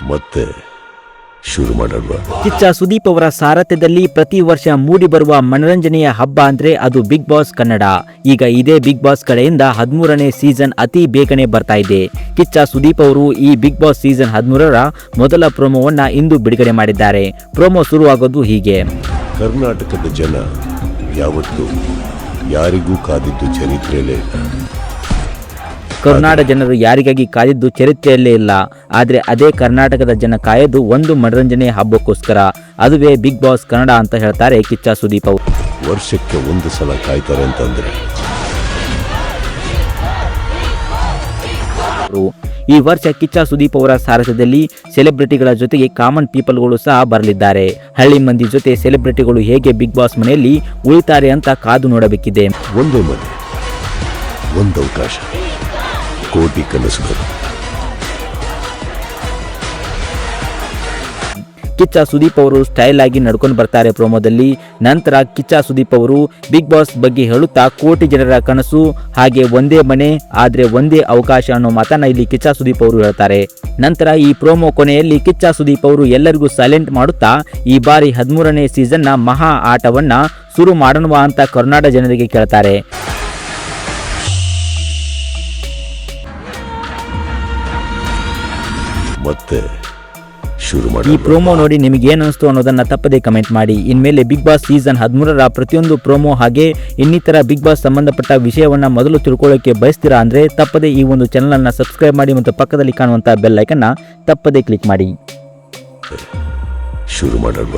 ಮತ್ತೆ ಶುರು ಮಾಡೋಣ. ಕಿಚ್ಚ ಸುದೀಪ್ ಅವರ ಸಾರಥ್ಯದಲ್ಲಿ ಪ್ರತಿ ವರ್ಷ ಮೂಡಿ ಬರುವ ಮನರಂಜನೆಯ ಹಬ್ಬ ಅಂದ್ರೆ ಅದು ಬಿಗ್ ಬಾಸ್ ಕನ್ನಡ. ಈಗ ಇದೇ ಬಿಗ್ ಬಾಸ್ ಕಡೆಯಿಂದ 13ನೇ ಸೀಸನ್ ಅತಿ ಬೇಗನೆ ಬರ್ತಾ ಇದೆ. ಕಿಚ್ಚ ಸುದೀಪ್ ಅವರು ಈ ಬಿಗ್ ಬಾಸ್ ಸೀಸನ್ 13ರ ಮೊದಲ ಪ್ರೋಮೋವನ್ನ ಇಂದು ಬಿಡುಗಡೆ ಮಾಡಿದ್ದಾರೆ. ಪ್ರೋಮೋ ಶುರುವಾಗೋದು ಹೀಗೆ. ಕರ್ನಾಟಕದ ಜನ ಯಾವತ್ತೂ ಯಾರಿಗೂ ಕಾದಿದ್ದು ಚರಿತ್ರೆಯಲ್ಲೇ ಇಲ್ಲ. ಕರ್ನಾಟಕ ಜನರು ಯಾರಿಗಾಗಿ ಕಾದಿದ್ದು ಚರಿತ್ರೆಯಲ್ಲೇ ಇಲ್ಲ. ಆದರೆ ಅದೇ ಕರ್ನಾಟಕದ ಜನ ಕಾಯೋದು ಒಂದು ಮನರಂಜನೆ ಹಬ್ಬಕ್ಕೋಸ್ಕರ, ಅದುವೇ ಬಿಗ್ ಬಾಸ್ ಕನ್ನಡ ಅಂತ ಹೇಳ್ತಾರೆ ಕಿಚ್ಚ ಸುದೀಪ್ ಅವರು. ವರ್ಷಕ್ಕೆ ಒಂದು ಸಲ ಕಾಯ್ತಾರೆ ಅಂತಂದ್ರೆ ಈ ವರ್ಷ ಕಿಚ್ಚ ಸುದೀಪ್ ಅವರ ಸಾರಥ್ಯದಲ್ಲಿ ಸೆಲೆಬ್ರಿಟಿಗಳ ಜೊತೆಗೆ ಕಾಮನ್ ಪೀಪಲ್ಗಳು ಸಹ ಬರಲಿದ್ದಾರೆ. ಹಳ್ಳಿ ಮಂದಿ ಜೊತೆ ಸೆಲೆಬ್ರಿಟಿಗಳು ಹೇಗೆ ಬಿಗ್ ಬಾಸ್ ಮನೆಯಲ್ಲಿ ಉಳಿತಾರೆ ಅಂತ ಕಾದು ನೋಡಬೇಕಿದೆ. ಒಂದೇ ಮನೆ, ಒಂದು ಅವಕಾಶ, ಕೋಟಿ ಕನಸುಗಳು. ಕಿಚ್ಚ ಸುದೀಪ್ ಅವರು ಸ್ಟೈಲ್ ಆಗಿ ನಡ್ಕೊಂಡು ಬರ್ತಾರೆ ಪ್ರೋಮೋದಲ್ಲಿ. ನಂತರ ಕಿಚ್ಚ ಸುದೀಪ್ ಅವರು ಬಿಗ್ ಬಾಸ್ ಬಗ್ಗೆ ಹೇಳುತ್ತಾ ಕೋಟಿ ಜನರ ಕನಸು, ಹಾಗೆ ಒಂದೇ ಮನೆ ಆದ್ರೆ ಒಂದೇ ಅವಕಾಶ ಅನ್ನೋ ಮಾತನ್ನ ಇಲ್ಲಿ ಕಿಚ್ಚ ಸುದೀಪ್ ಅವರು ಹೇಳ್ತಾರೆ. ನಂತರ ಈ ಪ್ರೋಮೋ ಕೊನೆಯಲ್ಲಿ ಕಿಚ್ಚ ಸುದೀಪ್ ಅವರು ಎಲ್ಲರಿಗೂ ಸೈಲೆಂಟ್ ಮಾಡುತ್ತಾ ಈ ಬಾರಿ 13ನೇ ಸೀಸನ್ನ ಮಹಾ ಆಟವನ್ನ ಶುರು ಮಾಡೋಣ ಅಂತ ಕರ್ನಾಟಕ ಜನರಿಗೆ ಕೇಳ್ತಾರೆ. ಮತ್ತೆ ಶುರು ಈ ಮಾಡಿ. ಪ್ರೋಮೋ ನೋಡಿ ನಿಮಗೆ ಏನು ಅನಿಸ್ತು ಅನ್ನೋದನ್ನ ತಪ್ಪದೇ ಕಮೆಂಟ್ ಮಾಡಿ. ಇನ್ಮೇಲೆ ಬಿಗ್ ಬಾಸ್ ಸೀಸನ್ 13ರ ಪ್ರತಿಯೊಂದು ಪ್ರೋಮೋ ಹಾಗೆ ಇನ್ನಿತರ ಬಿಗ್ ಬಾಸ್ ಸಂಬಂಧಪಟ್ಟ ವಿಷಯವನ್ನ ಮೊದಲು ತಿಳ್ಕೊಳ್ಳೋಕೆ ಬಯಸ್ತೀರಾ ಅಂದ್ರೆ ತಪ್ಪದೇ ಈ ಒಂದು ಚಾನಲ್ ಅನ್ನ ಸಬ್ಸ್ಕ್ರೈಬ್ ಮಾಡಿ ಮತ್ತು ಪಕ್ಕದಲ್ಲಿ ಕಾಣುವಂತಹ ಬೆಲ್ ಐಕನ್ನ ತಪ್ಪದೇ ಕ್ಲಿಕ್ ಮಾಡಿ. ಶುರು ಮಾಡೋಣ.